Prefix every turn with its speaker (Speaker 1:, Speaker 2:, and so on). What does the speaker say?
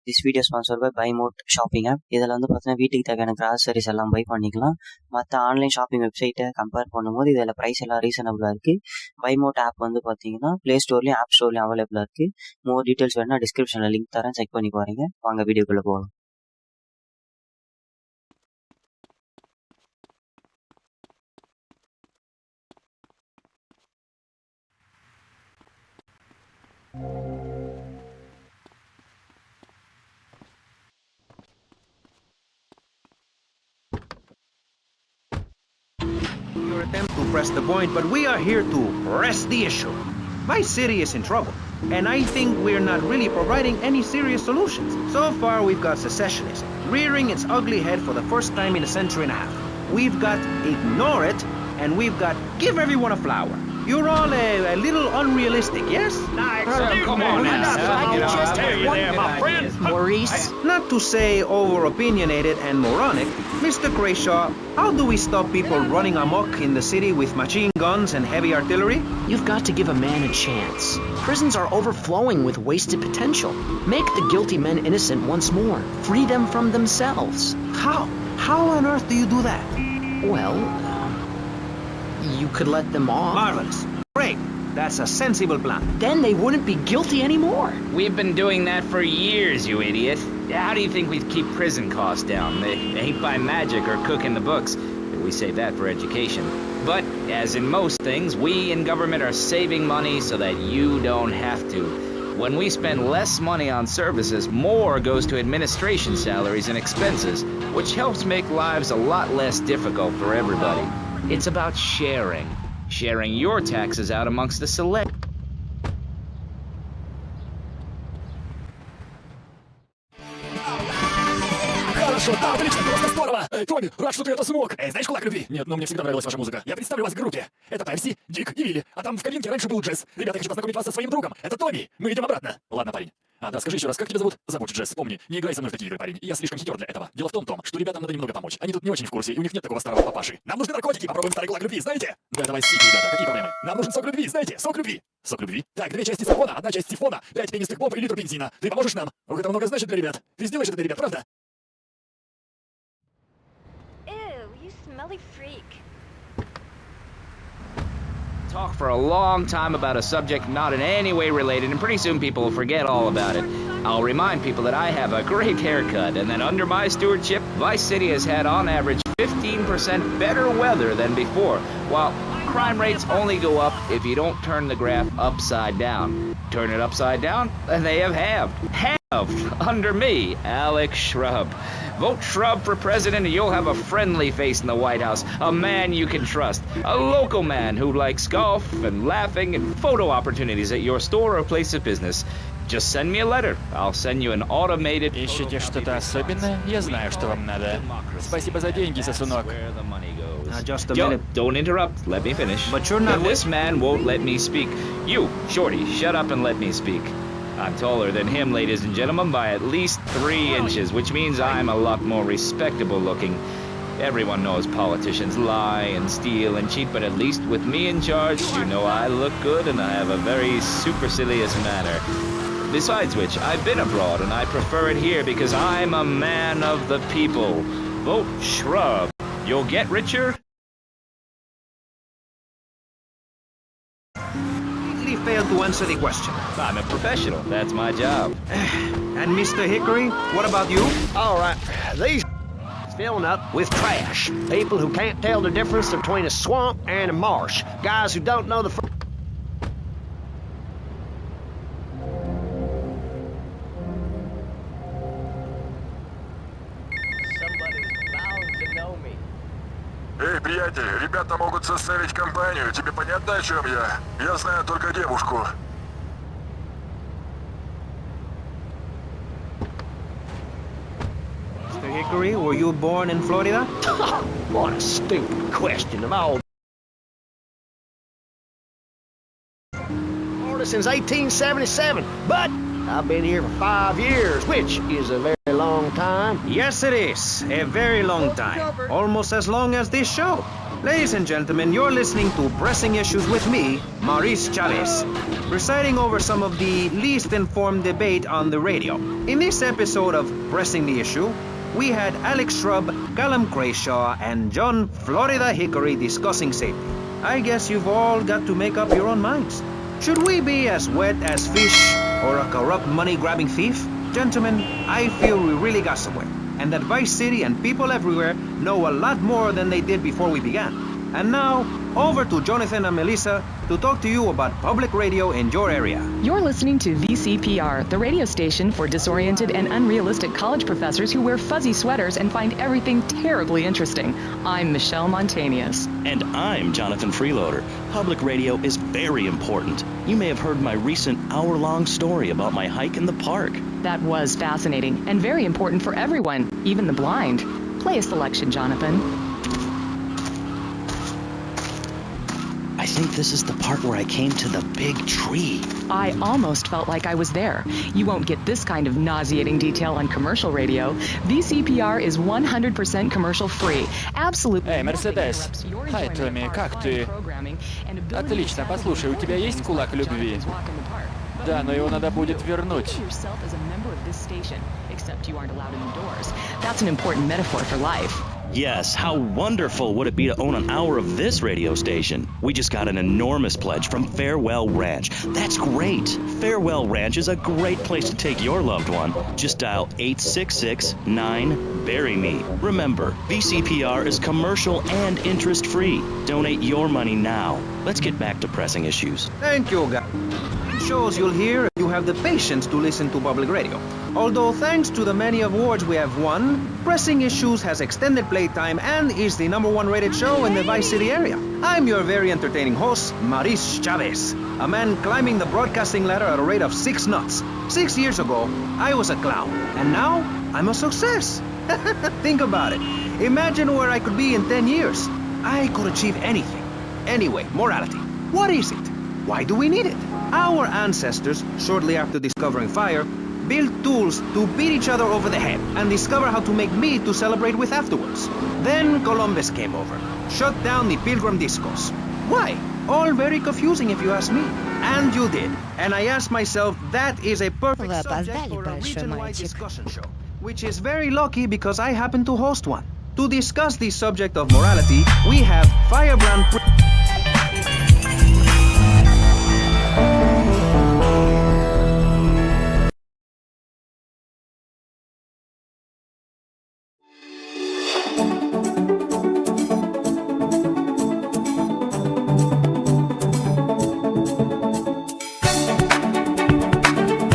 Speaker 1: This video is sponsored by BuyMote shopping app. இதில் வந்து பார்த்தீங்கன்னா வீட்டுக்கு தேவையான கிராசரிஸ் எல்லாம் பை பண்ணிக்கலாம். மற்ற ஆன்லைன் ஷாப்பிங் வெப்சைட்டை கம்பேர் பண்ணும்போது இதில் ப்ரைஸ் எல்லாம் ரீசனபிளாக இருக்குது. BuyMote ஆப் வந்து பார்த்தீங்கன்னா ப்ளே ஸ்டோர்லேயும் ஆப் ஸ்டோர்லேயும் அவைலபிளாக இருக்குது. மோர் டீட்டெயில்ஸ் வேணுன்னா டிஸ்கிரிப்ஷனில் லிங்க் தரேன், செக் பண்ணி பாருங்க. வாங்க வீடியோக்குள்ளே போகலாம்.
Speaker 2: Your attempt to press the point, but we are here to press the issue. Vice City is in trouble, and I think we're not really providing any serious solutions. So far, we've got secessionism rearing its ugly head for the first time in a century and a half. We've got ignore it, and we've got give everyone a flower. You're all a little unrealistic, yes?
Speaker 3: Come on now. My friend.
Speaker 4: Maurice?
Speaker 2: Not to say over-opinionated and moronic, Mr. Crashaw, how do we stop people running amok in the city with machine guns and heavy artillery?
Speaker 4: You've got to give a man a chance. Prisons are overflowing with wasted potential. Make the guilty men innocent once more. Free them from themselves.
Speaker 2: How? How on earth do you do that?
Speaker 4: Well, you could let them off.
Speaker 2: Marvelous. Great. That's a sensible plan.
Speaker 4: Then they wouldn't be guilty anymore.
Speaker 3: We've been doing that for years, you idiot. How do you think we'd keep prison costs down? They ain't by magic or cooking the books. We save that for education. But, as in most things, we in government are saving money so that you don't have to. When we spend less money on services, more goes to administration salaries and expenses, which helps make lives a lot less difficult for everybody. It's about sharing. Sharing your taxes out amongst the select.
Speaker 5: Хорошо, да, отлично, просто здорово! Томми, рад, что ты это смог! Знаешь «Кулак любви»? Нет, но мне всегда нравилась ваша музыка. Я представлю вас в группе. Это Перси, Дик и Вилли. А там в кабинке раньше был Джесс. Ребята, я хочу познакомить вас со своим другом. Это Томми. Мы идем обратно. Ладно, парень. Да, скажи еще раз, как тебя зовут? Зовут Джесс. Помни, не играй со мной в такие игры, парень. Я слишком хитер для этого. Дело в том, Том, что ребятам надо немного помочь. Они тут не очень в курсе, и у них нет такого старого папаши. Нам нужны наркотики, попробуем старый «Кулак любви», знаете? Да, давай сики, ребята, какие проблемы? Нам нужен сок любви, знаете? Сок любви. Сок любви? Так, 2 части сафона, 1 часть сифона, 5 пенистых бомб и литр бензина. Ты поможешь нам? Ох, это много значит для ребят. Ты сделаешь это для ребят, правда?
Speaker 6: Smelly freak.
Speaker 3: Talk for a long time about a subject not in any way related, and pretty soon people will forget all about it. I'll remind people that I have a great haircut, and that under my stewardship, Vice City has had on average 15% better weather than before, while crime rates only go up if you don't turn the graph upside down. Turn it upside down, and they have halved. Halved under me, Alex Shrub. Vote Shrub for president and you'll have a friendly face in the White House. A man you can trust. A local man who likes golf and laughing and photo opportunities at your store or place of business. Just send me a letter. I'll send you an automated...
Speaker 7: Ищете что-то особенное? Я знаю, что вам надо. Спасибо за деньги, сосунок.
Speaker 2: Just a minute.
Speaker 3: Don't interrupt. Let me finish.
Speaker 2: But you're not...
Speaker 3: This man won't let me speak. You, Shorty, shut up and let me speak. I'm taller than him, ladies and gentlemen, by at least 3 inches, which means I'm a lot more respectable looking. Everyone knows politicians lie and steal and cheat, but at least with me in charge, you know I look good and I have a very supercilious manner. Besides which, I've been abroad and I prefer it here because I'm a man of the people. Vote Shrub. You'll get richer.
Speaker 2: Failed to answer the question.
Speaker 3: I'm a professional. That's my job.
Speaker 2: And Mr. Hickory, what about you?
Speaker 8: All right, these filling up with trash. People who can't tell the difference between a swamp and a marsh. Guys who don't know the...
Speaker 9: Эй, приятель, ребята могут составить компанию. Тебе понятно, о чем я? Я знаю только девушку.
Speaker 2: Mr. Hickory, were you born in Florida?
Speaker 8: What a stupid question of all. Florida since 1877, but I've been here for 5 years, which is a very long time.
Speaker 2: Yes, it is. A very long time. Almost as long as this show. Ladies and gentlemen, you're listening to Pressing Issues with me, Maurice Chavez, presiding over some of the least informed debate on the radio. In this episode of Pressing the Issue, we had Alex Shrub, Callum Crayshaw, and John Florida Hickory discussing safety. I guess you've all got to make up your own minds. Should we be as wet as fish or a corrupt money-grabbing thief? Gentlemen, I feel we really got somewhere, and that Vice City and people everywhere know a lot more than they did before we began. And now, over to Jonathan and Melissa to talk to you about public radio in your area.
Speaker 10: You're listening to VCPR, the radio station for disoriented and unrealistic college professors who wear fuzzy sweaters and find everything terribly interesting. I'm Michelle Montanious.
Speaker 11: And I'm Jonathan Freeloader. Public radio is very important. You may have heard my recent hour-long story about my hike in the park.
Speaker 10: That was fascinating and very important for everyone, even the blind. Play a selection, Jonathan.
Speaker 11: I think this is the part where I came to the big tree.
Speaker 10: I almost felt like I was there. You won't get this kind of nauseating detail on commercial radio. VCPR is 100% commercial free. Absolutely.
Speaker 7: Эй, Мерседес. Хай, Томми, как ты? Отлично, послушай, у тебя есть кулак любви? Да, но его надо будет вернуть.
Speaker 10: That's an important metaphor for life.
Speaker 11: Yes, how wonderful would it be to own an hour of this radio station? We just got an enormous pledge from Farewell Ranch. That's great. Farewell Ranch is a great place to take your loved one. Just dial 866-9-BURY-ME. Remember, VCPR is commercial and interest-free. Donate your money now. Let's get back to pressing issues.
Speaker 2: Thank you, guys. Shows you'll hear, you have the patience to listen to public radio. Although thanks to the many awards we have won, Pressing Issues has extended playtime and is the #1 rated show in the Vice City area. I'm your very entertaining host, Maurice Chavez, a man climbing the broadcasting ladder at a rate of 6 knots. 6 years ago, I was a clown, and now I'm a success. Think about it. Imagine where I could be in 10 years. I could achieve anything. Anyway, morality. What is it? Why do we need it? Our ancestors, shortly after discovering fire, built tools to beat each other over the head and discover how to make meat to celebrate with afterwards. Then Columbus came over, shut down the Pilgrim Discos. Why? All very confusing if you ask me. And you did. And I asked myself, that is a perfect subject for a region-wide discussion show, which is very lucky because I happen to host one. To discuss the subject of morality, we have Firebrand